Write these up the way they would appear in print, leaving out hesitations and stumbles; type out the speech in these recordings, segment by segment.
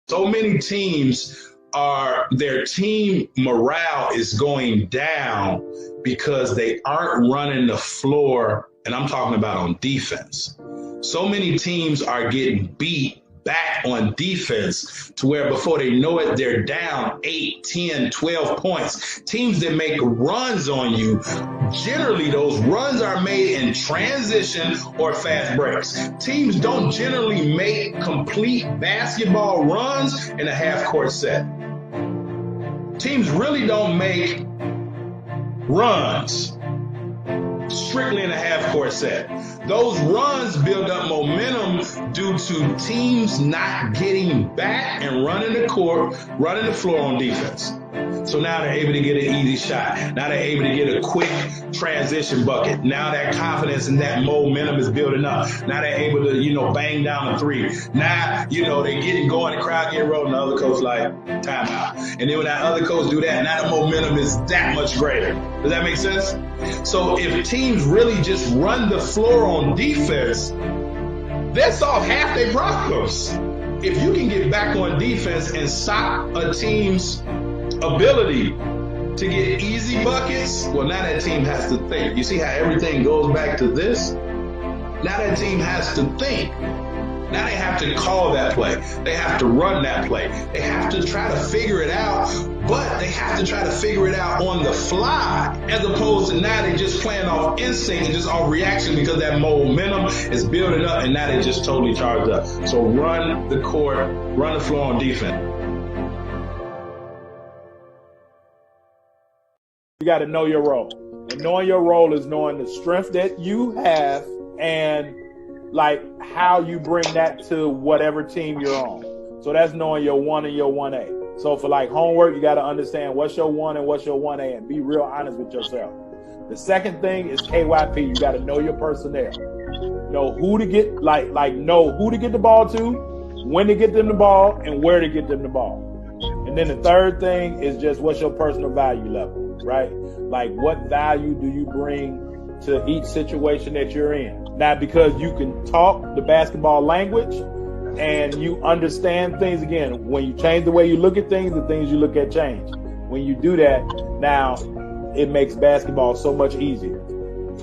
So many teams their team morale is going down because they aren't running the floor, and I'm talking about on defense. So many teams are getting beat back on defense to where before they know it, they're down 8, 10, 12 points. Teams that make runs on you, generally those runs are made in transition or fast breaks. Teams don't generally make complete basketball runs in a half court set. Teams really don't make runs strictly in a half court set. Those runs build up momentum due to teams not getting back and running the court, running the floor on defense. So now they're able to get an easy shot. Now they're able to get a quick transition bucket. Now that confidence and that momentum is building up. Now they're able to, bang down a three. Now, they get going, the crowd get rolling, the other coach like, timeout. And then when that other coach do that, now the momentum is that much greater. Does that make sense? So if teams really just run the floor on defense, they'll solve half their problems. If you can get back on defense and stop a team's ability to get easy buckets, well, now that team has to think. You see how everything goes back to this? Now that team has to think. Now they have to call that play. They have to run that play. They have to try to figure it out, but they have to try to figure it out on the fly, as opposed to now they just playing off instinct and just off reaction because that momentum is building up and now they just totally charged up. So run the court, run the floor on defense. You got to know your role. And knowing your role is knowing the strength that you have and like how you bring that to whatever team you're on. So that's knowing your 1 and your 1A. So for like homework, you got to understand what's your 1 and what's your 1A and be real honest with yourself. The second thing is KYP. You got to know your personnel. Know who to get, know who to get the ball to, when to get them the ball, and where to get them the ball. And then the third thing is just what's your personal value level, right? Like what value do you bring to each situation that you're in? Now, because you can talk the basketball language and you understand things, again, when you change the way you look at things, the things you look at change. When you do that, now it makes basketball so much easier.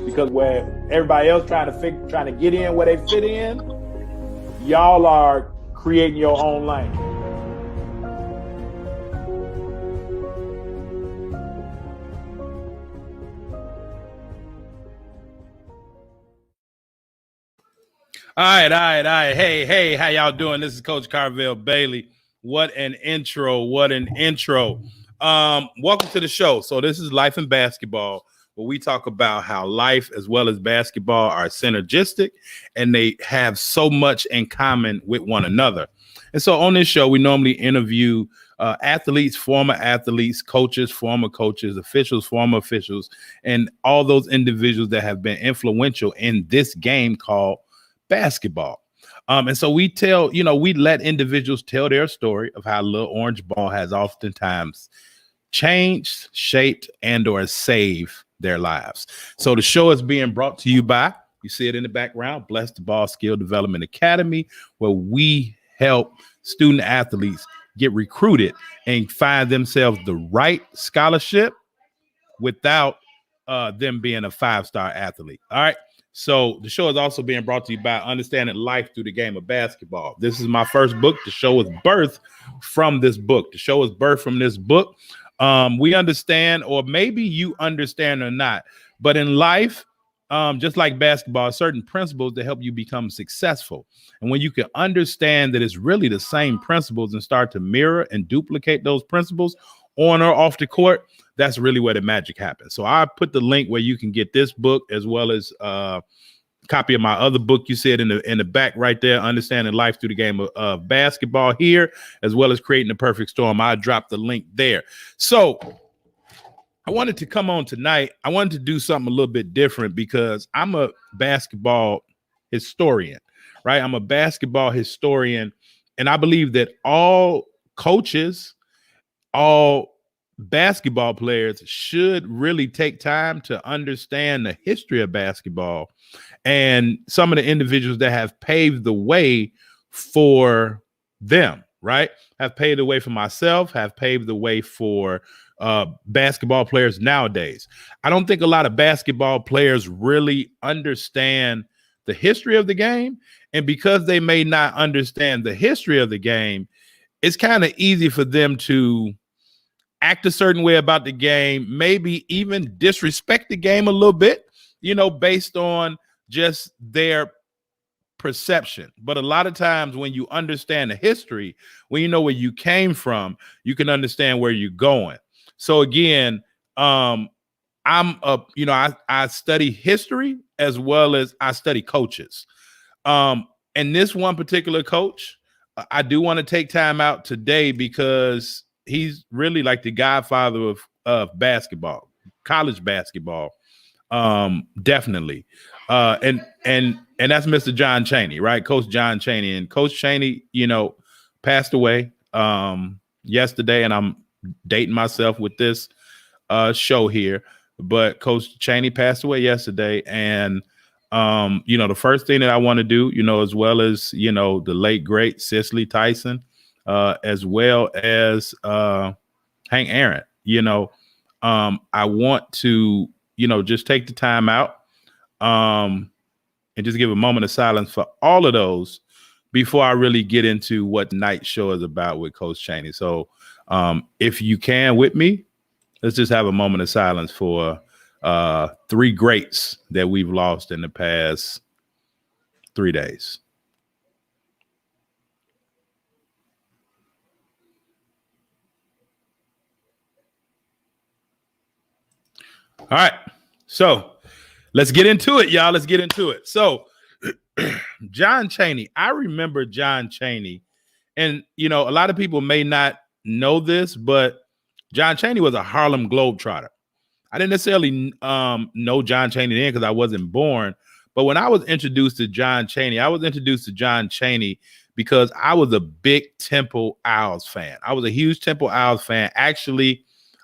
Because where everybody else trying to get in where they fit in, y'all are creating your own lane. All right. Hey, how y'all doing? This is Coach Carvel Bailey. What an intro. Welcome to the show. So this is Life in Basketball, where we talk about how life as well as basketball are synergistic and they have so much in common with one another. And so on this show, we normally interview athletes, former athletes, coaches, former coaches, officials, former officials, and all those individuals that have been influential in this game called basketball. And so we let individuals tell their story of how Little Orange Ball has oftentimes changed, shaped, and or saved their lives. So the show is being brought to you by, you see it in the background, Bless the Ball Skill Development Academy, where we help student athletes get recruited and find themselves the right scholarship without them being a 5-star athlete. All right. So the show is also being brought to you by Understanding Life Through the Game of Basketball. This is my first book. The show was birthed from this book. We understand, or maybe you understand or not, but in life, just like basketball, certain principles that help you become successful. And when you can understand that it's really the same principles and start to mirror and duplicate those principles on or off the court, that's really where the magic happens. So I put the link where you can get this book as well as a copy of my other book. You see it in the back right there, Understanding Life Through the Game of Basketball here, as well as Creating the Perfect Storm. I dropped the link there. So I wanted to come on tonight. I wanted to do something a little bit different because I'm a basketball historian, right? I'm a basketball historian, and I believe that all coaches, all basketball players should really take time to understand the history of basketball and some of the individuals that have paved the way for them, right? Have paved the way for myself, have paved the way for basketball players nowadays. I don't think a lot of basketball players really understand the history of the game. And because they may not understand the history of the game, it's kind of easy for them to act a certain way about the game, maybe even disrespect the game a little bit, based on just their perception. But a lot of times when you understand the history, when you know where you came from, you can understand where you're going. So again, I study history as well as I study coaches. And this one particular coach, I do want to take time out today because he's really like the godfather of basketball, college basketball. Definitely. And that's Mr. John Chaney, right? Coach John Chaney. And Coach Chaney, passed away yesterday, and I'm dating myself with this show here. But Coach Chaney passed away yesterday, and the first thing that I want to do, as well as the late great Cicely Tyson, as well as Hank Aaron, I want to just take the time out and just give a moment of silence for all of those before I really get into what tonight's show is about with Coach Chaney. So if you can with me, let's just have a moment of silence for three greats that we've lost in the past 3 days. All right. So let's get into it, y'all. Let's get into it. So John Chaney, I remember John Chaney, and a lot of people may not know this, but John Chaney was a Harlem Globetrotter. I didn't necessarily know John Chaney then because I wasn't born. But when I was introduced to John Chaney, because I was a big Temple Owls fan. I was a huge Temple Owls fan. Actually,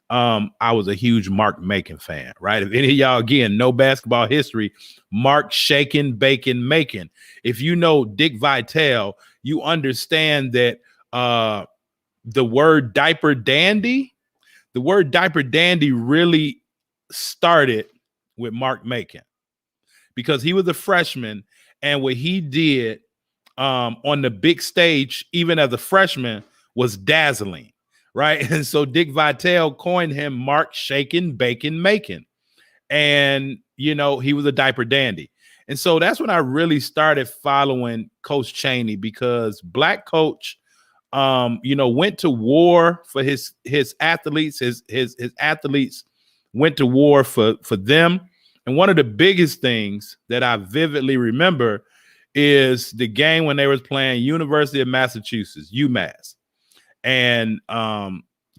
I was a huge Mark Macon fan, right? If any of y'all, again, know basketball history, Mark Shakin' Bacon Macon. If you know Dick Vitale, you understand that the word diaper dandy really started with Mark Macon because he was a freshman, and what he did on the big stage, even as a freshman, was dazzling, right? And so Dick Vitale coined him Mark Shakin' Bacon Macon, and he was a diaper dandy. And so that's when I really started following Coach Chaney, because Black coach went to war for his athletes. His athletes went to war for them. And one of the biggest things that I vividly remember is the game when they was playing University of Massachusetts, UMass. And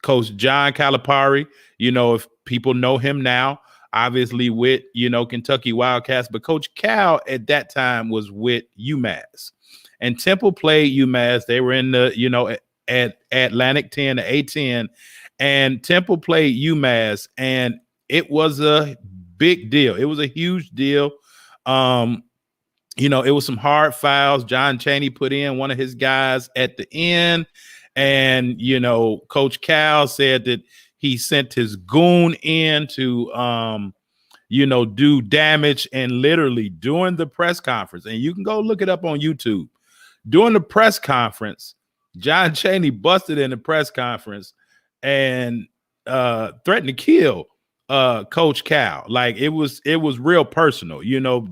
Coach John Calipari, if people know him now, obviously with, Kentucky Wildcats, but Coach Cal at that time was with UMass. And Temple played UMass. They were in the, at Atlantic 10 to A10. And Temple played UMass, and it was a big deal. It was a huge deal. It was some hard fouls. John Chaney put in one of his guys at the end. And, Coach Cal said that he sent his goon in to, do damage. And literally during the press conference, and you can go look it up on YouTube, during the press conference, John Chaney busted in the press conference and threatened to kill Coach Cal. Like it was real personal,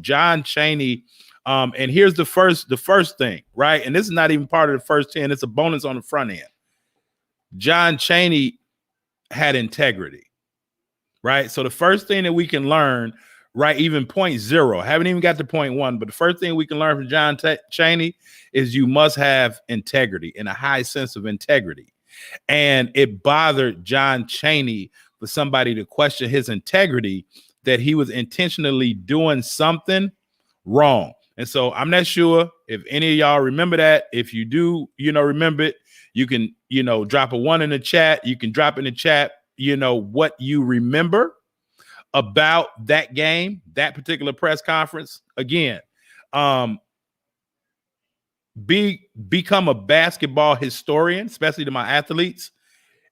John Chaney. And here's the first thing, right? And this is not even part of the first 10. It's a bonus on the front end. John Chaney had integrity, right? So the first thing that we can learn, right, even 0.0, haven't even got to 0.1, but the first thing we can learn from John Chaney is you must have integrity and a high sense of integrity. And it bothered John Chaney for somebody to question his integrity, that he was intentionally doing something wrong. And so I'm not sure if any of y'all remember that. If you do, remember it, you can, drop a 1 in the chat. You can drop in the chat, what you remember about that game, that particular press conference. Again, become a basketball historian, especially to my athletes,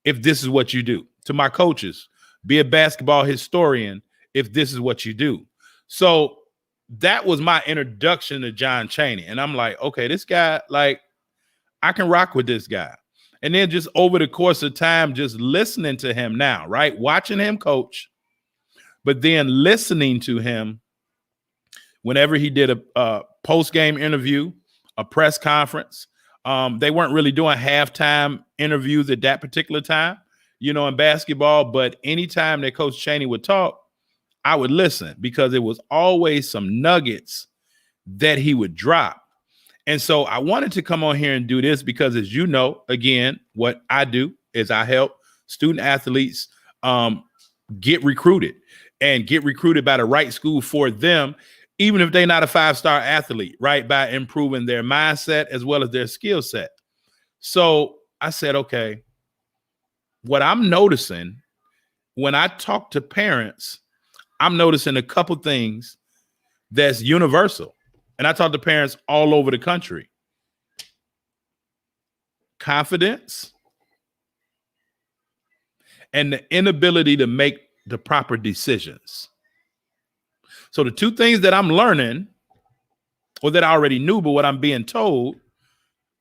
if this is what you do. To my coaches, be a basketball historian if this is what you do. So that was my introduction to John Chaney. And I'm like, okay, this guy, like, I can rock with this guy. And then just over the course of time, just listening to him now, right? Watching him coach, but then listening to him whenever he did a post-game interview, a press conference. They weren't really doing halftime interviews at that particular time, in basketball. But anytime that Coach Chaney would talk, I would listen because it was always some nuggets that he would drop. And so I wanted to come on here and do this because, as you know, again, what I do is I help student athletes get recruited by the right school for them, even if they're not a 5-star athlete, right? By improving their mindset as well as their skill set. So I said, okay, what I'm noticing when I talk to parents, I'm noticing a couple things that's universal. And I talk to parents all over the country. Confidence and the inability to make the proper decisions. So the two things that I'm learning, or that I already knew, but what I'm being told,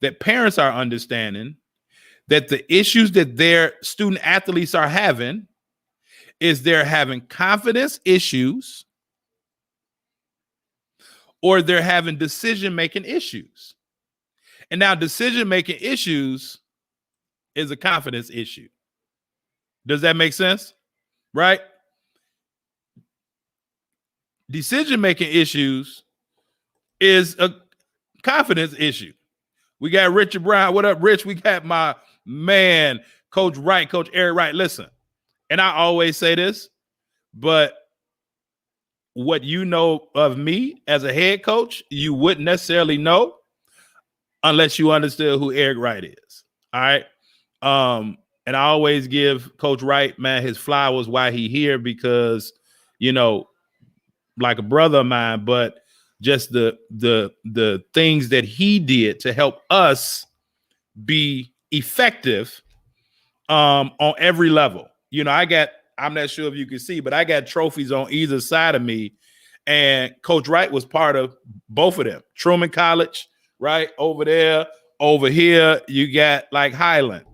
that parents are understanding, that the issues that their student athletes are having is they're having confidence issues, or they're having decision-making issues. And now decision-making issues is a confidence issue. Does that make sense? Right? Decision-making issues is a confidence issue. We got Richard Brown. What up, Rich? We got my man, Coach Wright, Coach Eric Wright. Listen, and I always say this, but what you know of me as a head coach, you wouldn't necessarily know unless you understood who Eric Wright is. All right. And I always give Coach Wright, man, his flowers while he here because, like a brother of mine, but just the things that he did to help us be effective on every level. I'm not sure if you can see, but I got trophies on either side of me. And Coach Wright was part of both of them. Truman College, right? Over there, over here, you got like Highland.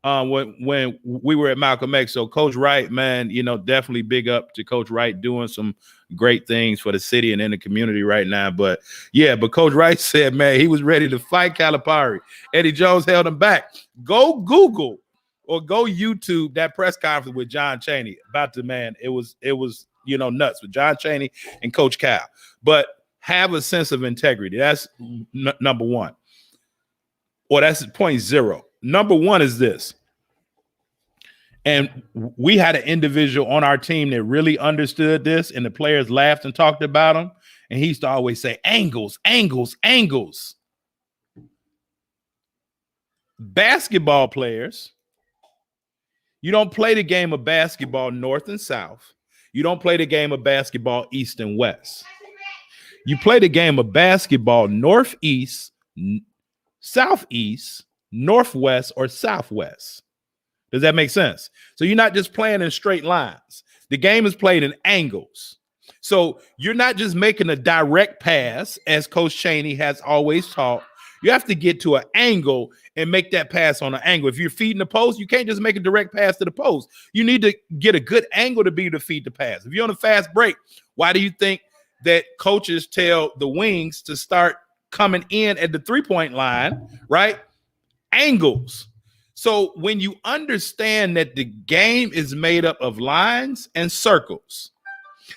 When we were at Malcolm X. So Coach Wright, man, definitely big up to Coach Wright doing some great things for the city and in the community right now. But Coach Wright said, man, he was ready to fight Calipari. Eddie Jones held him back. Go Google or go YouTube that press conference with John Chaney about the man. It was nuts with John Chaney and Coach Cal. But have a sense of integrity. That's number one. Or that's point zero. Number one is this. And we had an individual on our team that really understood this, and the players laughed and talked about him. And he used to always say, angles, angles, angles. Basketball players, you don't play the game of basketball north and south. You don't play the game of basketball east and west. You play the game of basketball northeast, southeast, northwest, or southwest. Does that make sense? So you're not just playing in straight lines. The game is played in angles. So you're not just making a direct pass, as Coach Chaney has always taught. You have to get to an angle and make that pass on an angle. If you're feeding the post, you can't just make a direct pass to the post. You need to get a good angle to be able to feed the pass. If you're on a fast break, why do you think that coaches tell the wings to start coming in at the three-point line, right? Angles. So when you understand that the game is made up of lines and circles,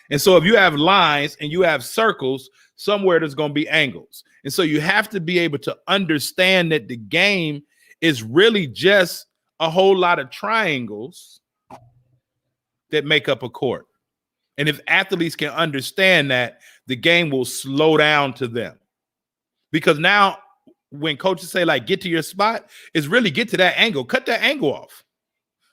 and so if you have lines and you have circles, somewhere there's going to be angles. And so you have to be able to understand that the game is really just a whole lot of triangles that make up a court. And if athletes can understand that, the game will slow down to them. Because now when coaches say, like, get to your spot, is really get to that angle. Cut that angle off.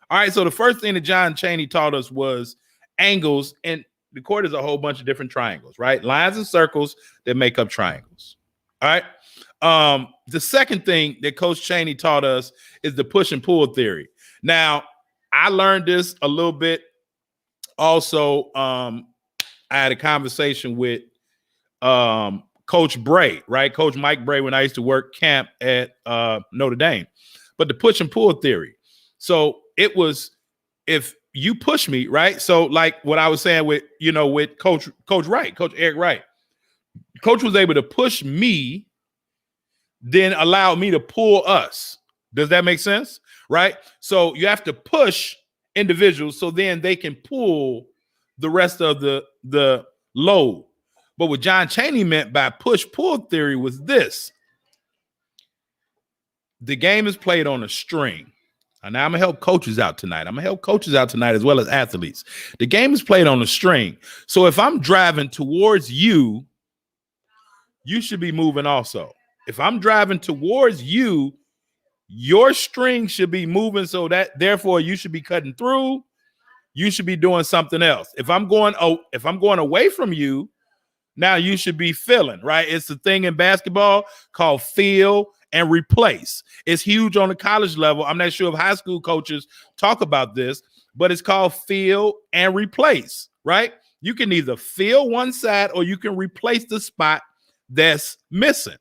All right, so the first thing that John Chaney taught us was angles, and the court is a whole bunch of different triangles, right? Lines and circles that make up triangles. All right. The second thing that Coach Chaney taught us is the push and pull theory. Now, I learned this a little bit. Also, I had a conversation with Coach Bray, right? Coach Mike Bray, when I used to work camp at Notre Dame. But the push and pull theory. So it was, if you push me, right? So like what I was saying with, with Coach Wright, Coach Eric Wright. Coach was able to push me, then allow me to pull us. Does that make sense? Right? So you have to push individuals so then they can pull the rest of the load. But what John Chaney meant by push-pull theory was this. The game is played on a string. And now I'm going to help coaches out tonight. I'm going to help coaches out tonight as well as athletes. The game is played on a string. So if I'm driving towards you, you should be moving also. If I'm driving towards you, your string should be moving, so that therefore you should be cutting through. You should be doing something else. If I'm going away from you, now you should be filling, right? It's a thing in basketball called fill and replace. It's huge on the college level. I'm not sure if high school coaches talk about this, but it's called fill and replace, right? You can either fill one side or you can replace the spot that's missing.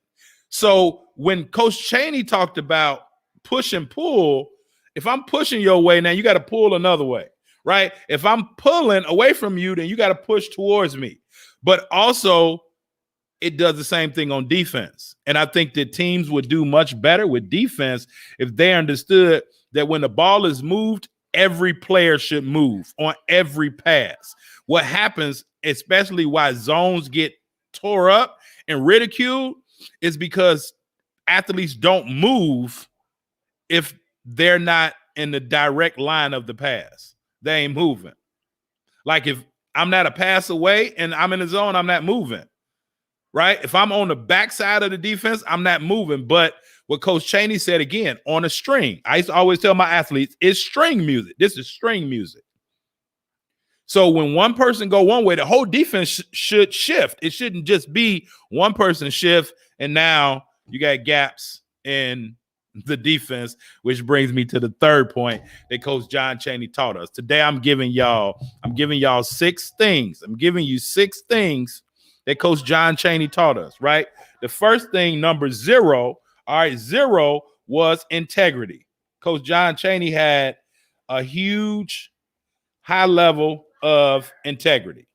So when Coach Chaney talked about push and pull, if I'm pushing your way, now you got to pull another way, right? If I'm pulling away from you, then you got to push towards me. But also, it does the same thing on defense. And I think that teams would do much better with defense if they understood that when the ball is moved, every player should move on every pass. What happens, especially why zones get tore up and ridiculed, is because athletes don't move if they're not in the direct line of the pass. They ain't moving. Like if I'm not a pass away and I'm in the zone, I'm not moving, right? If I'm on the backside of the defense, I'm not moving. But what Coach Chaney said again, on a string, I used to always tell my athletes, it's string music. This is string music. So when one person go one way, the whole defense should shift. It shouldn't just be one person shift, and now you got gaps in the defense, which brings me to the third point that Coach John Chaney taught us. Today, I'm giving y'all 6 things. I'm giving you 6 things that Coach John Chaney taught us, right? The first thing, number 0, all right, 0 was integrity. Coach John Chaney had a huge high level of integrity.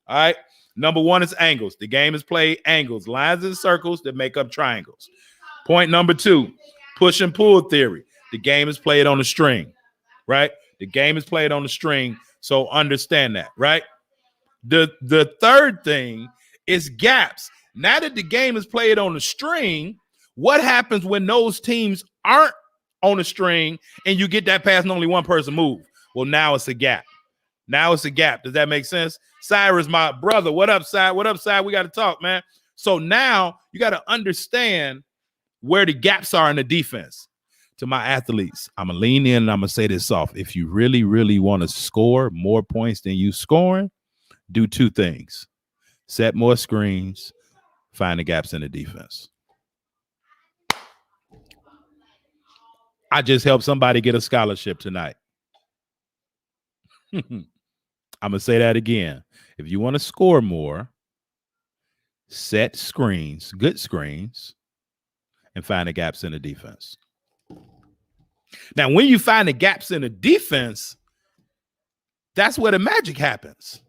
All right. Number 1 is angles. The game is played angles, lines and circles that make up triangles. Point number 2, push and pull theory. The game is played on a string, right? The game is played on a string. So understand that, right? The third thing is gaps. Now that the game is played on a string, what happens when those teams aren't on a string and you get that pass and only one person move? Well, now it's a gap. Now it's a gap. Does that make sense? Cyrus, my brother. What up, Cy? What up, Cy? We got to talk, man. So now you got to understand where the gaps are in the defense. To my athletes, I'm going to lean in and I'm going to say this off. If you really, really want to score more points than you scoring, do 2 things. Set more screens, find the gaps in the defense. I just helped somebody get a scholarship tonight. I'm going to say that again. If you want to score more, set screens, good screens, and find the gaps in the defense. Now, when you find the gaps in the defense, that's where the magic happens.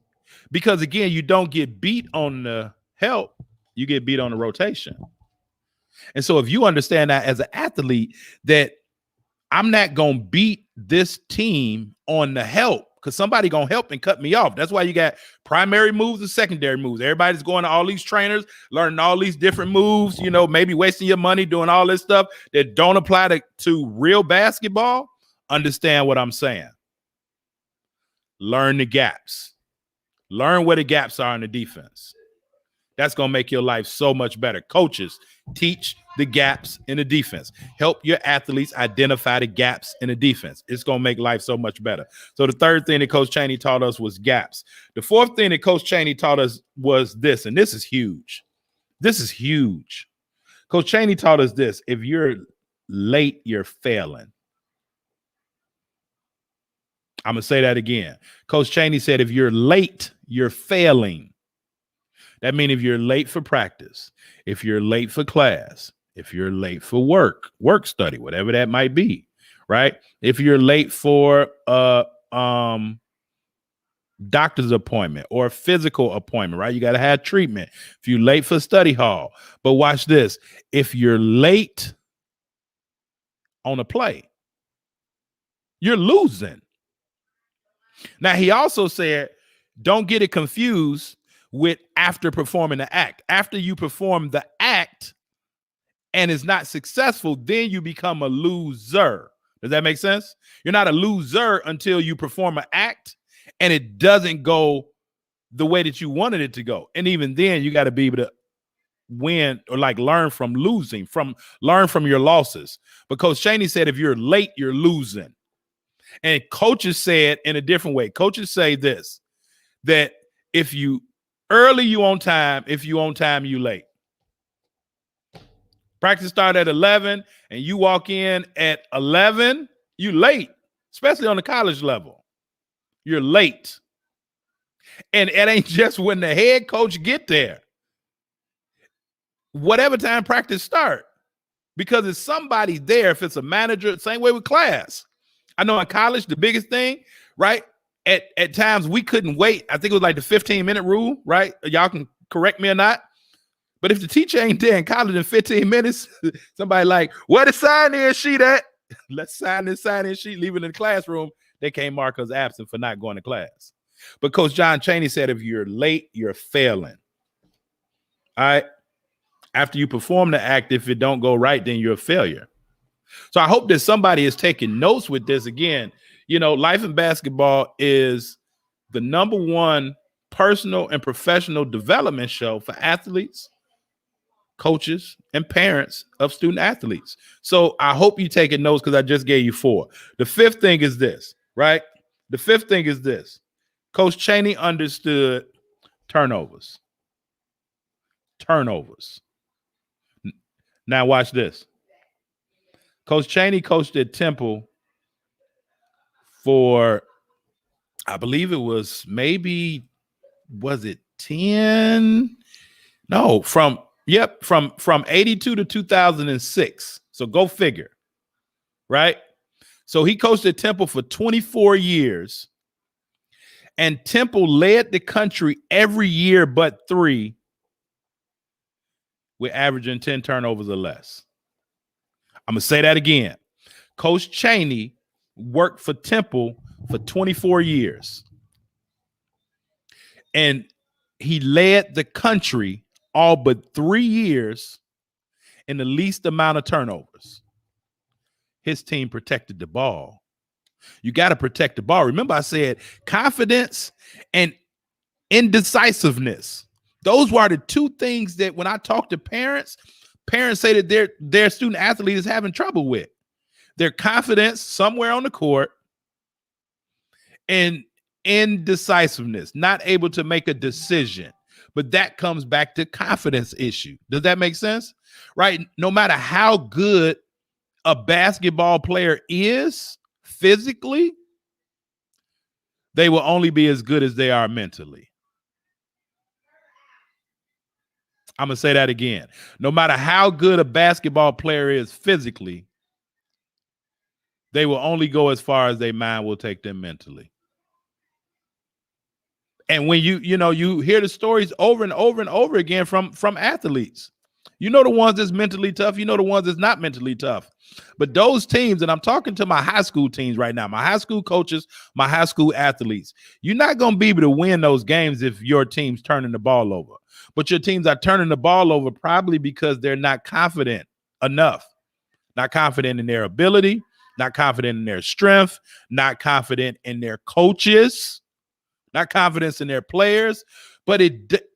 Because, again, you don't get beat on the help. You get beat on the rotation. And so if you understand that as an athlete, that I'm not going to beat this team on the help, because somebody going to help and cut me off. That's why you got primary moves and secondary moves. Everybody's going to all these trainers, learning all these different moves, maybe wasting your money doing all this stuff that don't apply to real basketball. Understand what I'm saying. Learn the gaps. Learn where the gaps are in the defense. That's going to make your life so much better. Coaches, teach the gaps in the defense. Help your athletes identify the gaps in the defense. It's going to make life so much better. So the third thing that Coach Chaney taught us was gaps. The fourth thing that Coach Chaney taught us was this, and this is huge. This is huge. Coach Chaney taught us this: if you're late, you're failing. I'm going to say that again. Coach Chaney said, if you're late, you're failing. That means if you're late for practice, if you're late for class, if you're late for work study, whatever that might be, right? If you're late for doctor's appointment or a physical appointment, right? You got to have treatment. If you're late for study hall. But watch this. If you're late on a play, you're losing. Now, he also said, don't get it confused with after performing the act. After you perform the act and it's not successful, then you become a loser. Does that make sense? You're not a loser until you perform an act and it doesn't go the way that you wanted it to go. And even then, you got to be able to win or like learn from losing, learn from your losses. But Coach Chaney said, if you're late, you're losing. And coaches say it in a different way. Coaches say this, that if you early, you on time. If you on time, you late. Practice start at 11 and you walk in at 11, you late, especially on the college level. You're late. And it ain't just when the head coach get there. Whatever time practice start, because it's somebody there. If it's a manager, same way with class. I know in college, the biggest thing, right? At times we couldn't wait. I think it was like the 15-minute rule, right? Y'all can correct me or not. But if the teacher ain't there in college in 15 minutes, somebody like, where the sign-in sheet at? Let's sign this sign-in sheet, leave it in the classroom. They can't mark us absent for not going to class. But Coach John Chaney said, if you're late, you're failing. All right? After you perform the act, if it don't go right, then you're a failure. So I hope that somebody is taking notes with this. Again, you know, Life in Basketball is the #1 personal and professional development show for athletes, coaches, and parents of student athletes. So I hope you taking notes because I just gave you 4. The 5th thing is this, right? The 5th thing is this. Coach Chaney understood turnovers. Turnovers. Now watch this. Coach Chaney coached at Temple for, I believe it was maybe, was it 10? No, from 82 to 2006. So go figure, right? So he coached at Temple for 24 years. And Temple led the country every year but 3 with averaging 10 turnovers or less. I'm going to say that again. Coach Chaney worked for Temple for 24 years. And he led the country all but 3 years in the least amount of turnovers. His team protected the ball. You got to protect the ball. Remember, I said confidence and indecisiveness. Those were the 2 things that when I talk to parents say that their student athlete is having trouble with. Their confidence somewhere on the court and indecisiveness, not able to make a decision. But that comes back to confidence issue. Does that make sense? Right? No matter how good a basketball player is physically, they will only be as good as they are mentally. I'm going to say that again. No matter how good a basketball player is physically, they will only go as far as their mind will take them mentally. And when you hear the stories over and over and over again from athletes, you know the ones that's mentally tough, you know the ones that's not mentally tough. But those teams, and I'm talking to my high school teams right now, my high school coaches, my high school athletes, you're not going to be able to win those games if your team's turning the ball over. But your teams are turning the ball over probably because they're not confident enough, not confident in their ability, not confident in their strength, not confident in their coaches, not confidence in their players. But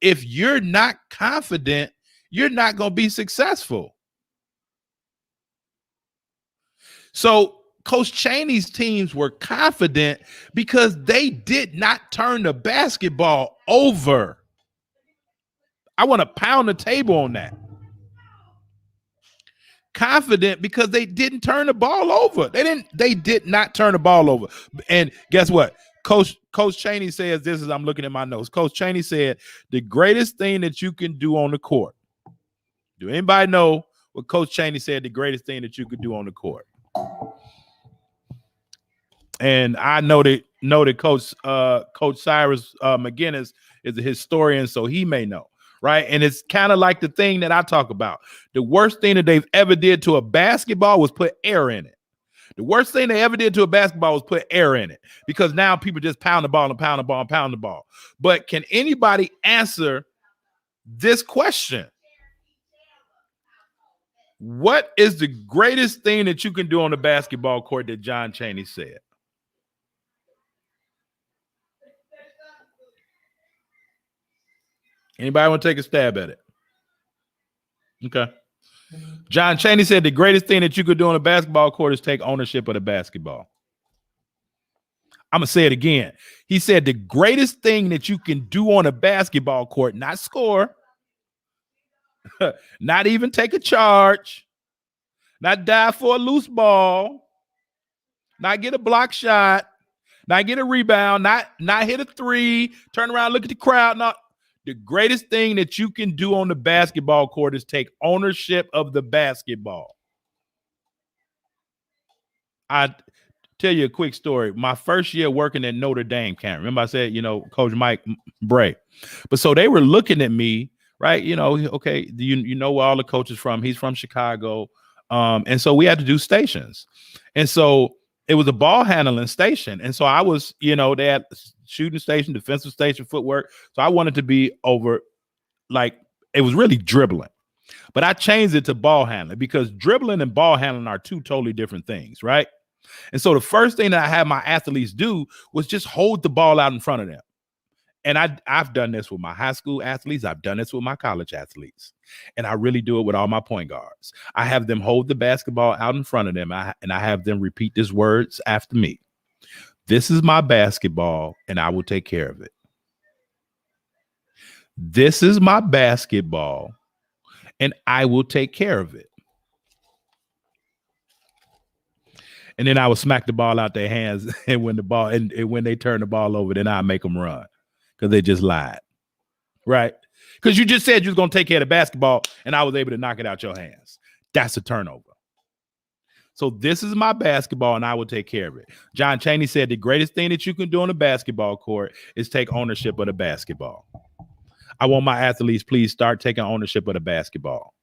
if you're not confident, you're not going to be successful. So Coach Chaney's teams were confident because they did not turn the basketball over. I want to pound the table on that. confident because they didn't turn the ball over. They did not turn the ball over. And guess what? Coach Chaney says, this is, I'm looking at my notes. Coach Chaney said, the greatest thing that you can do on the court. Do anybody know what Coach Chaney said the greatest thing that you could do on the court? And I know that Coach Cyrus McGinnis is a historian, so he may know, right? And it's kind of like the thing that I talk about. The worst thing that they've ever did to a basketball was put air in it. The worst thing they ever did to a basketball was put air in it, because now people just pound the ball and pound the ball and pound the ball. But can anybody answer this question? What is the greatest thing that you can do on the basketball court that John Chaney said? Anybody want to take a stab at it? Okay. John Chaney said the greatest thing that you could do on a basketball court is take ownership of the basketball. I'm going to say it again. He said the greatest thing that you can do on a basketball court, not score, not even take a charge, not dive for a loose ball, not get a block shot, not get a rebound, not hit a three, turn around, look at the crowd. No, the greatest thing that you can do on the basketball court is take ownership of the basketball. I tell you a quick story. My first year working at Notre Dame camp. Remember I said, Coach Mike Bray. But so they were looking at me, right? Okay, you know where all the coaches from. He's from Chicago. And so we had to do stations. And so it was a ball handling station. And so I was, they had shooting station, defensive station, footwork. So I wanted to be over, like, it was really dribbling. But I changed it to ball handling, because dribbling and ball handling are two totally different things, right? And so the first thing that I had my athletes do was just hold the ball out in front of them. And I've done this with my high school athletes. I've done this with my college athletes. And I really do it with all my point guards. I have them hold the basketball out in front of them, and I have them repeat these words after me. This is my basketball, and I will take care of it. This is my basketball, and I will take care of it. And then I would smack the ball out their hands, and when they turn the ball over, then I make them run, because they just lied, right? Because you just said you was going to take care of the basketball, and I was able to knock it out your hands. That's a turnover. So this is my basketball, and I will take care of it. John Chaney said the greatest thing that you can do on the basketball court is take ownership of the basketball. I want my athletes, please start taking ownership of the basketball.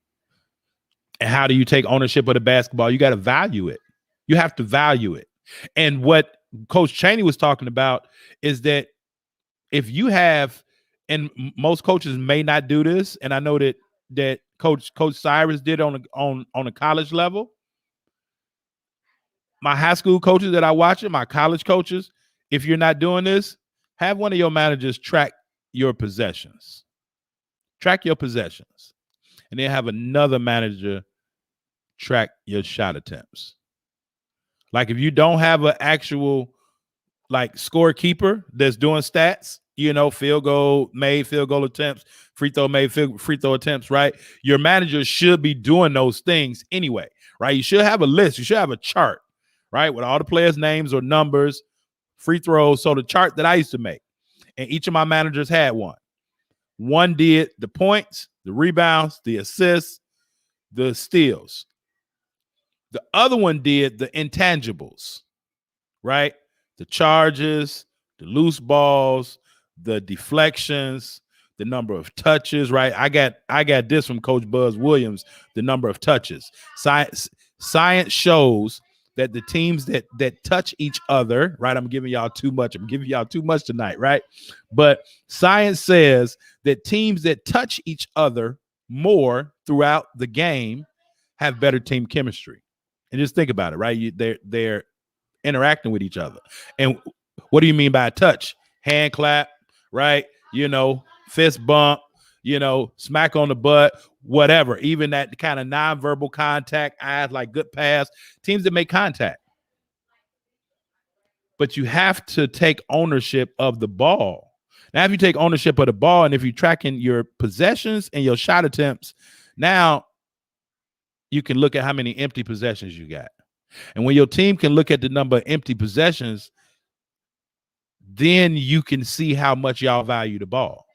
And how do you take ownership of the basketball? You got to value it. You have to value it. And what Coach Chaney was talking about is that if you have, and most coaches may not do this, and I know that Coach Cyrus did on a college level. My high school coaches that I watch, my college coaches, if you're not doing this, have one of your managers track your possessions. Track your possessions. And then have another manager track your shot attempts. Like, if you don't have an actual scorekeeper that's doing stats, field goal made, field goal attempts, free throw made, free throw attempts, right? Your manager should be doing those things anyway, right? You should have a list. You should have a chart, right? With all the players' names or numbers, free throws. So the chart that I used to make, and each of my managers had one. One did the points, the rebounds, the assists, the steals. The other one did the intangibles, right? The charges, the loose balls, the deflections, the number of touches, right? I got this from Coach Buzz Williams, the number of touches. Science shows that the teams that touch each other, right? I'm giving y'all too much. I'm giving y'all too much tonight, right? But science says that teams that touch each other more throughout the game have better team chemistry. And just think about it, right? They're interacting with each other. And what do you mean by a touch? Hand clap, right? Fist bump, smack on the butt, whatever. Even that kind of nonverbal contact, eyes like good pass, teams that make contact. But you have to take ownership of the ball. Now, if you take ownership of the ball, and if you're tracking your possessions and your shot attempts, now you can look at how many empty possessions you got. And when your team can look at the number of empty possessions, then you can see how much y'all value the ball.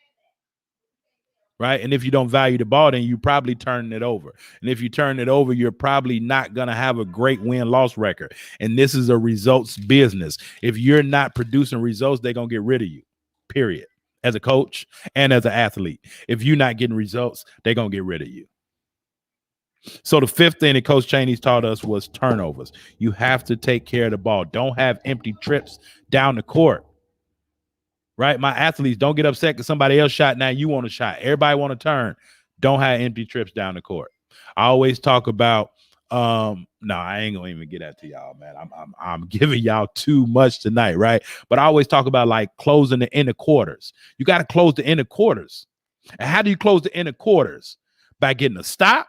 Right. And if you don't value the ball, then you probably turning it over. And if you turn it over, you're probably not going to have a great win-loss record. And this is a results business. If you're not producing results, they're going to get rid of you, period, as a coach and as an athlete. If you're not getting results, they're going to get rid of you. So the fifth thing that Coach Chaney's taught us was turnovers. You have to take care of the ball. Don't have empty trips down the court. Right? My athletes, don't get upset because somebody else shot. Now you want a shot. Everybody want to turn. Don't have empty trips down the court. I always talk about no, I ain't gonna even get that to y'all, man. I'm giving y'all too much tonight, right? But I always talk about like closing the inner quarters. You got to close the inner quarters. And how do you close the inner quarters? By getting a stop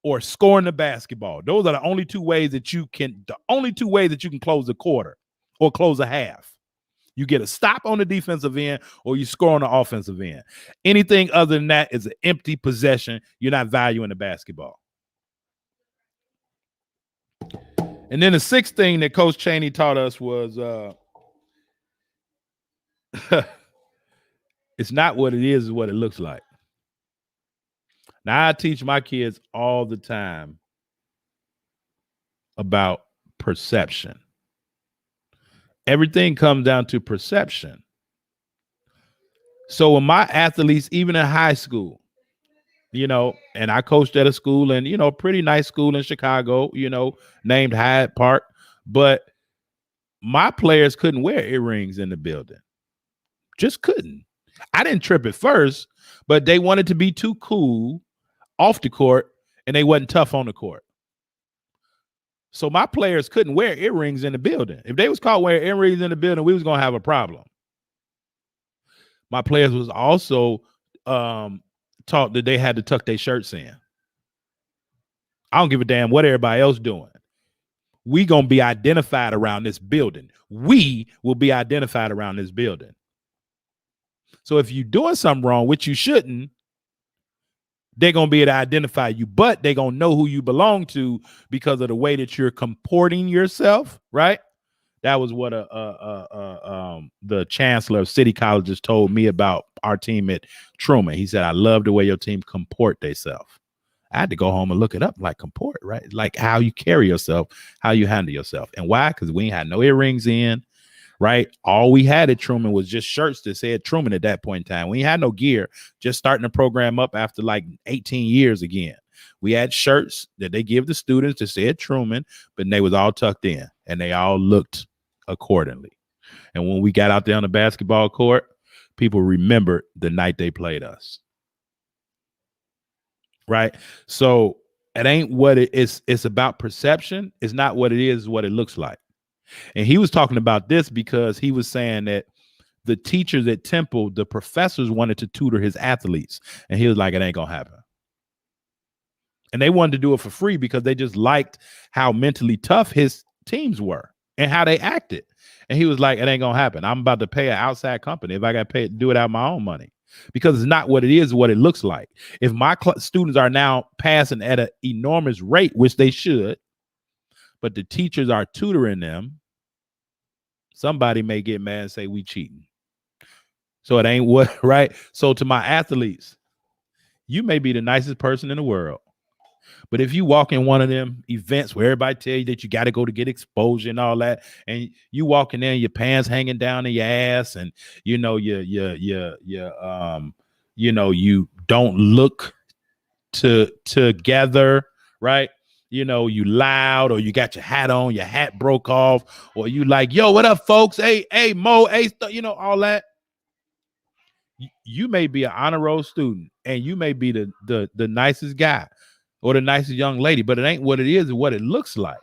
or scoring the basketball. Those are the only two ways that you can close a quarter or close a half. You get a stop on the defensive end or you score on the offensive end. Anything other than that is an empty possession. You're not valuing the basketball. And then the sixth thing that Coach Chaney taught us was it's not what it is what it looks like. Now, I teach my kids all the time about perception. Everything comes down to perception. So when my athletes, even in high school, and I coached at a school and, pretty nice school in Chicago, named Hyde Park, but my players couldn't wear earrings in the building. Just couldn't. I didn't trip at first, but they wanted to be too cool off the court and they wasn't tough on the court. So my players couldn't wear earrings in the building. If they was caught wearing earrings in the building, we was going to have a problem. My players was also taught that they had to tuck their shirts in. I don't give a damn what everybody else doing. We going to be identified around this building. We will be identified around this building. So if you're doing something wrong, which you shouldn't, they're going to be able to identify you, but they're going to know who you belong to because of the way that you're comporting yourself, right? That was what the chancellor of City Colleges told me about our team at Truman. He said, I love the way your team comport themselves. I had to go home and look it up, like comport, right? Like how you carry yourself, how you handle yourself. And why? Because we ain't had no earrings in, right? All we had at Truman was just shirts that said Truman at that point in time. We ain't had no gear, just starting the program up after like 18 years again. We had shirts that they give the students that said Truman, but they was all tucked in and they all looked accordingly. And when we got out there on the basketball court, people remembered the night they played us. Right? So it ain't what it is. It's about perception. It's not what it is, what it looks like. And he was talking about this because he was saying that the teachers at Temple, the professors wanted to tutor his athletes. And he was like, it ain't going to happen. And they wanted to do it for free because they just liked how mentally tough his teams were and how they acted. And he was like, it ain't going to happen. I'm about to pay an outside company if I got to pay do it out of my own money. Because it's not what it is, what it looks like. If my students are now passing at an enormous rate, which they should, but the teachers are tutoring them, somebody may get mad and say we cheating. So it ain't what, right? So to my athletes, you may be the nicest person in the world, but if you walk in one of them events where everybody tell you that you got to go to get exposure and all that, and you walk in there and your pants hanging down in your ass, and you don't look together, right? You loud, or you got your hat on, your hat broke off, or you like, yo, what up, folks? Hey, Mo, hey, all that. You may be an honor roll student, and you may be the nicest guy or the nicest young lady, but it ain't what it is, what it looks like.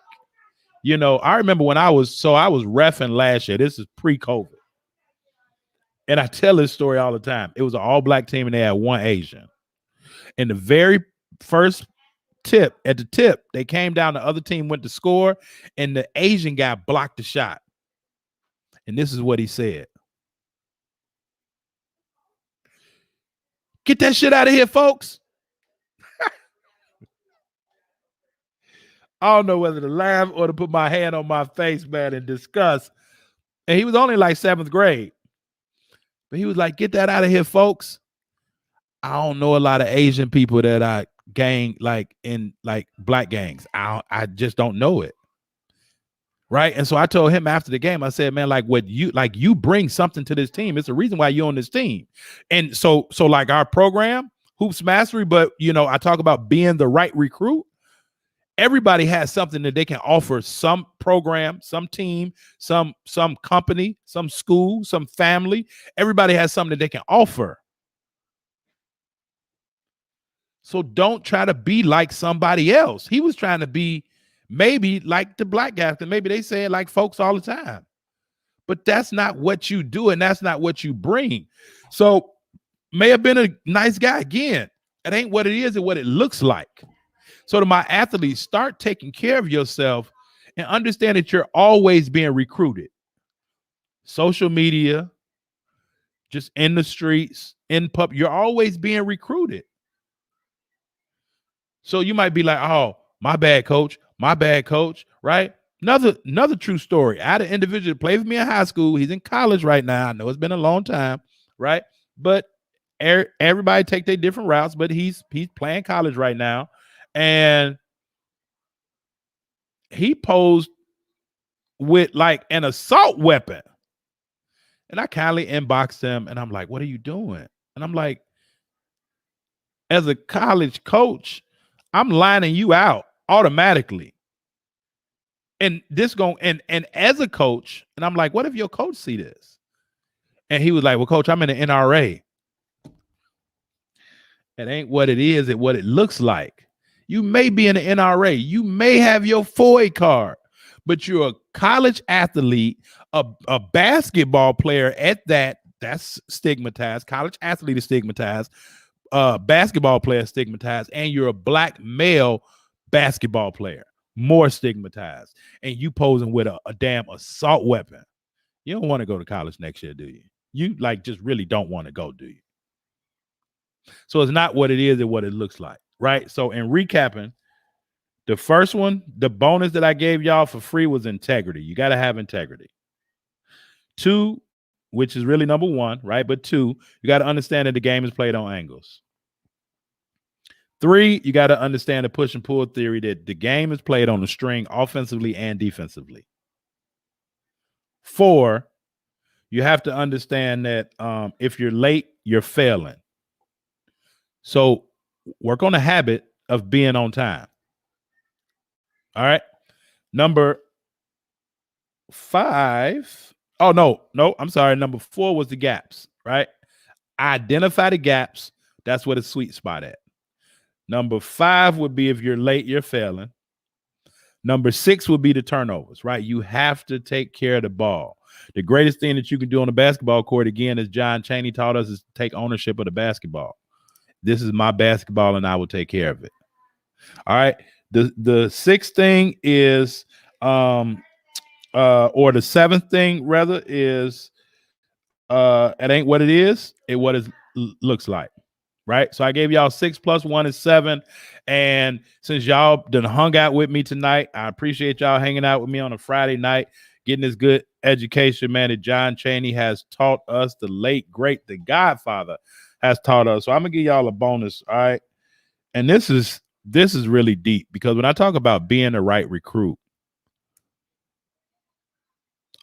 I remember when I was reffing last year. This is pre-COVID. And I tell this story all the time. It was an all-black team, and they had one Asian. And the very first tip, they came down, the other team went to score, and the Asian guy blocked the shot. And this is what he said. Get that shit out of here, folks. I don't know whether to laugh or to put my hand on my face, man, in disgust. And he was only like 7th grade. But he was like, get that out of here, folks. I don't know a lot of Asian people that I gang like in like black gangs. I just don't know it. Right. And so I told him after the game, I said, man, like you bring something to this team. It's the reason why you're on this team. And so like our program, Hoops Mastery, but I talk about being the right recruit. Everybody has something that they can offer some program, some team, some company, some school, some family. Everybody has something that they can offer. So don't try to be like somebody else. He was trying to be maybe like the black guys, and maybe they say it like folks all the time. But that's not what you do, and that's not what you bring. So may have been a nice guy. Again, it ain't what it is and what it looks like. So to my athletes, start taking care of yourself and understand that you're always being recruited. Social media, just in the streets, in pub, you're always being recruited. So you might be like, oh, my bad, coach, right? Another true story. I had an individual that played with me in high school. He's in college right now. I know it's been a long time, right? But everybody take their different routes, but he's playing college right now. And he posed with like an assault weapon. And I kindly inboxed him and I'm like, what are you doing? And I'm like, as a college coach, I'm lining you out automatically. And and as a coach, and I'm like, what if your coach see this? And he was like, well, coach, I'm in the NRA. It ain't what it is, it's what it looks like. You may be in the NRA. You may have your FOI card, but you're a college athlete, a basketball player at that. That's stigmatized. College athlete is stigmatized. Basketball player stigmatized. And you're a black male basketball player, more stigmatized. And you posing with a damn assault weapon. You don't want to go to college next year, do you? You like just really don't want to go, do you? So it's not what it is and what it looks like, right? So in recapping, the first one, the bonus that I gave y'all for free was integrity. You got to have integrity. 2, which is really number 1, right? But 2, you got to understand that the game is played on angles. 3, you got to understand the push and pull theory that the game is played on the string offensively and defensively. 4, you have to understand that if you're late, you're failing. So work on the habit of being on time. All right. Number 5. Oh, no, I'm sorry. Number 4 was the gaps, right? Identify the gaps. That's where the sweet spot at. Number 5 would be if you're late, you're failing. Number 6 would be the turnovers, right? You have to take care of the ball. The greatest thing that you can do on the basketball court, again, as John Chaney taught us, is take ownership of the basketball. This is my basketball and I will take care of it. All right. The 6th thing is, or the 7th thing rather is, it ain't what it is, it what it looks like. Right. So I gave y'all 6 + 1 is 7. And since y'all done hung out with me tonight, I appreciate y'all hanging out with me on a Friday night, getting this good education, man, that John Chaney has taught us, the late, great, the Godfather has taught us. So I'm gonna give y'all a bonus. All right. And this is really deep, because when I talk about being the right recruit,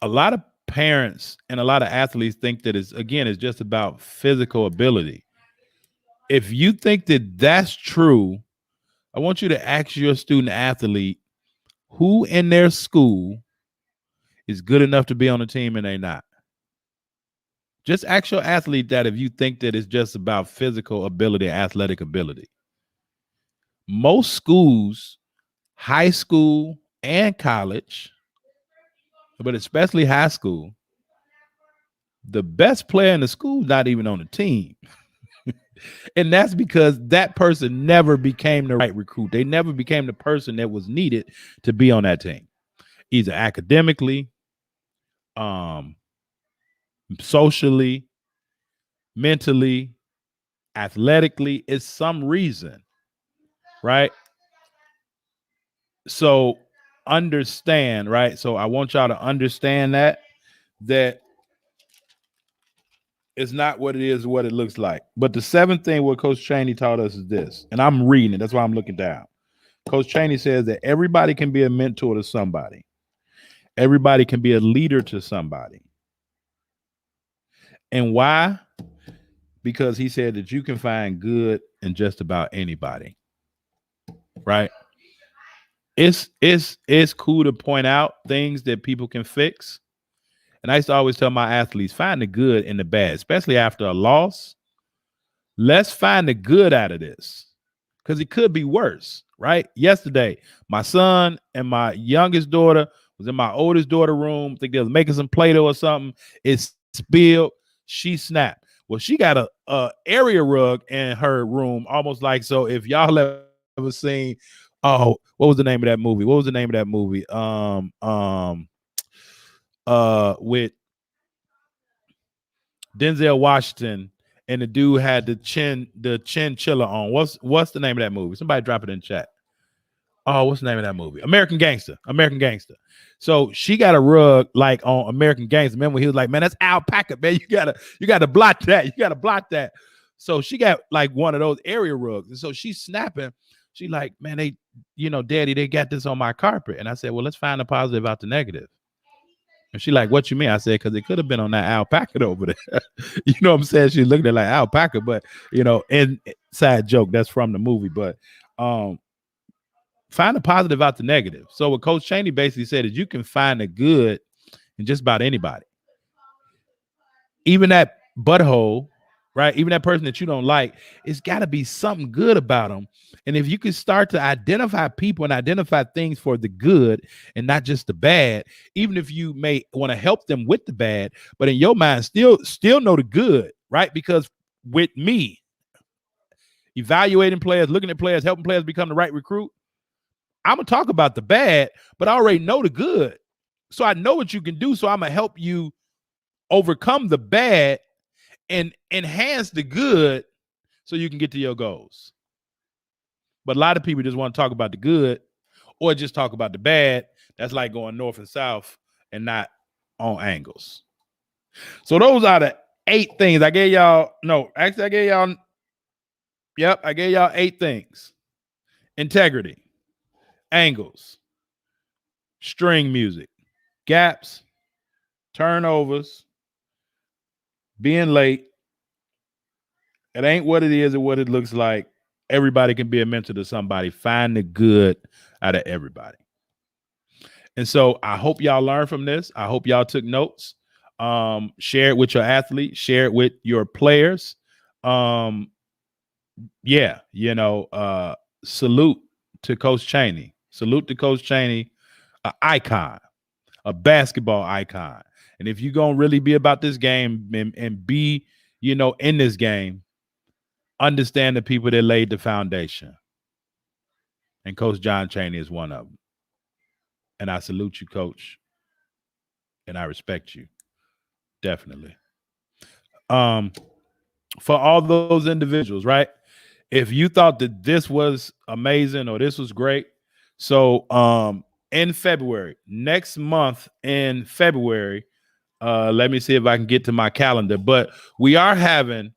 a lot of parents and a lot of athletes think that it's just about physical ability. If you think that that's true, I want you to ask your student athlete who in their school is good enough to be on the team and they're not. Just ask your athlete that if you think that it's just about physical ability, athletic ability. Most schools, high school and college, but especially high school, the best player in the school is not even on the team. And that's because that person never became the right recruit. They never became the person that was needed to be on that team, either academically, socially, mentally, athletically. It's some reason, right? So understand, right? So I want y'all to understand that it's not what it is, what it looks like. But the seventh thing what Coach Chaney taught us is this, and I'm reading it. That's why I'm looking down. Coach Chaney says that everybody can be a mentor to somebody. Everybody can be a leader to somebody. And why? Because he said that you can find good in just about anybody. Right? It's cool to point out things that people can fix. And I used to always tell my athletes, find the good in the bad, especially after a loss. Let's find the good out of this because it could be worse, right? Yesterday, my son and my youngest daughter was in my oldest daughter's room. I think they was making some Play-Doh or something. It spilled. She snapped. Well, she got a area rug in her room, almost like, so if y'all ever seen, oh, what was the name of that movie? What was the name of that movie? With Denzel Washington, and the dude had the chinchilla on. What's the name of that movie? Somebody drop it in chat. Oh, what's the name of that movie? American Gangster. American Gangster. So she got a rug like on American Gangster. Remember when he was like, man, that's alpaca, man. You gotta blot that. You gotta blot that. So she got like one of those area rugs. And so she's snapping. She like, man, Daddy, they got this on my carpet. And I said, well, let's find the positive out the negative. And she like, what you mean? I said, because it could have been on that alpaca over there. You know what I'm saying? She looked at it like alpaca, but inside joke, that's from the movie. But find the positive out the negative. So what Coach Chaney basically said is you can find the good in just about anybody. Even that butthole, right? Even that person that you don't like, it's got to be something good about them. And if you can start to identify people and identify things for the good and not just the bad, even if you may want to help them with the bad, but in your mind, still know the good, right? Because with me, evaluating players, looking at players, helping players become the right recruit, I'm going to talk about the bad, but I already know the good. So I know what you can do. So I'm going to help you overcome the bad and enhance the good so you can get to your goals. But a lot of people just want to talk about the good or just talk about the bad. That's like going north and south and not on angles. So those are the 8 things I gave y'all. No, actually I gave y'all. Yep, I gave y'all 8 things. Integrity, angles, string music, gaps, turnovers, being late. It ain't what it is or what it looks like. Everybody can be a mentor to somebody. Find the good out of everybody. And so I hope y'all learned from this. I hope y'all took notes. Share it with your athletes. Share it with your players. Salute to Coach Chaney. Salute to Coach Chaney, an icon, a basketball icon. And if you're going to really be about this game and be, in this game, understand the people that laid the foundation. And Coach John Chaney is one of them. And I salute you, Coach. And I respect you. Definitely. For all those individuals, right? If you thought that this was amazing or this was great. So in February, next month in February, let me see if I can get to my calendar. But we are having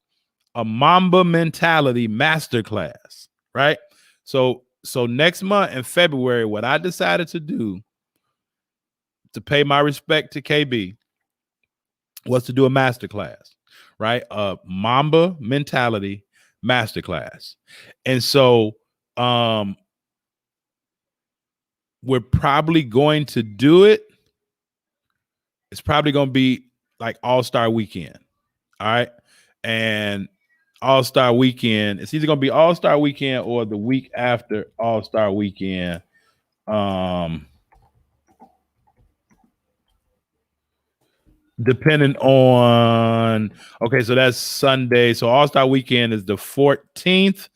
a Mamba Mentality Masterclass, right? So next month in February, what I decided to do to pay my respect to KB was to do a masterclass, right? A Mamba Mentality Masterclass. And so we're probably going to do it. It's probably going to be like All-Star Weekend, all right? And All-Star Weekend, it's either going to be All-Star Weekend or the week after All-Star Weekend. Depending on, okay, so that's Sunday. So All-Star Weekend is the 14th.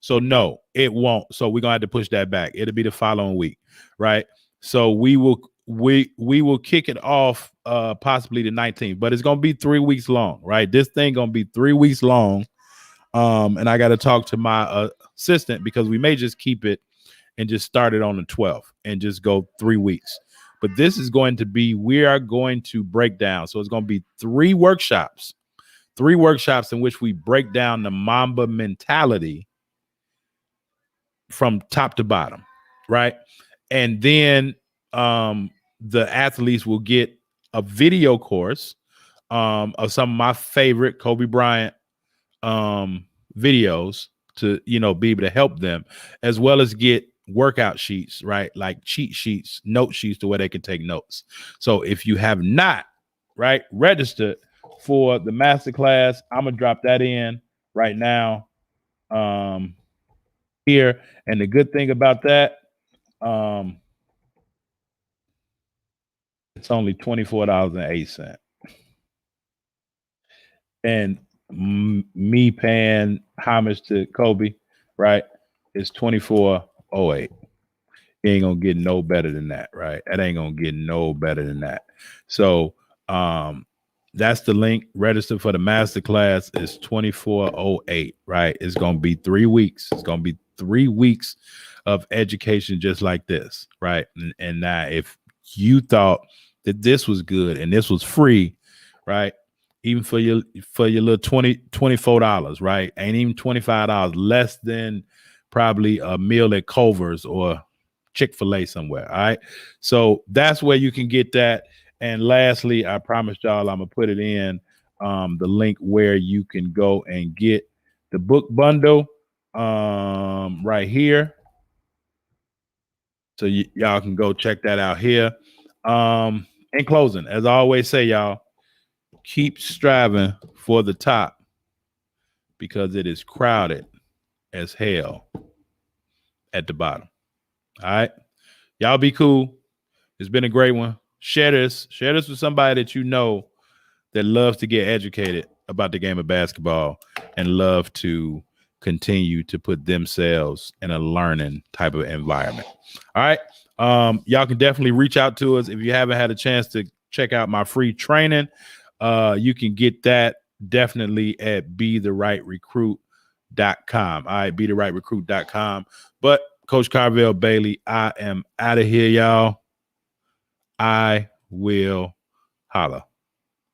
So no, it won't. So we're gonna have to push that back. It'll be the following week, right? So we will kick it off possibly the 19th, but it's gonna be 3 weeks long, right? This thing gonna be 3 weeks long. And I got to talk to my assistant because we may just keep it and just start it on the 12th and just go 3 weeks. But this is going to be, we are going to break down. So it's going to be 3 workshops in which we break down the Mamba mentality from top to bottom, right? And then the athletes will get a video course of some of my favorite Kobe Bryant videos to, be able to help them, as well as get workout sheets, right? Like cheat sheets, note sheets to where they can take notes. So if you have not, right, registered for the masterclass, I'm gonna drop that in right now here. And the good thing about that, it's only $24.08. And me paying homage to Kobe, right, is $24.08. You ain't gonna get no better than that, right? That ain't gonna get no better than that. So that's the link. Register for the masterclass is $24.08, right? It's gonna be 3 weeks. It's gonna be 3 weeks of education just like this, right? And now if you thought that this was good and this was free, right? Even for your little $24, right? Ain't even $25, less than probably a meal at Culver's or Chick-fil-A somewhere. All right. So that's where you can get that. And lastly, I promised y'all I'm gonna put it in the link where you can go and get the book bundle right here. So y'all can go check that out here. In closing, as I always say, y'all, keep striving for the top because it is crowded as hell at the bottom. All right. Y'all be cool. It's been a great one. Share this with somebody that you know that loves to get educated about the game of basketball and love to continue to put themselves in a learning type of environment. All right. Y'all can definitely reach out to us if you haven't had a chance to check out my free training. You can get that definitely at BeTheRightRecruit.com. All right, BeTheRightRecruit.com. But Coach Carvel Bailey, I am out of here, y'all. I will holla.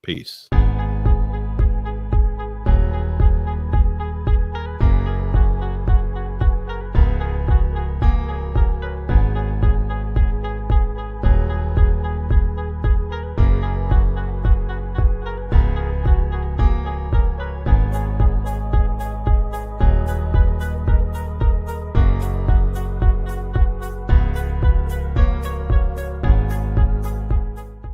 Peace.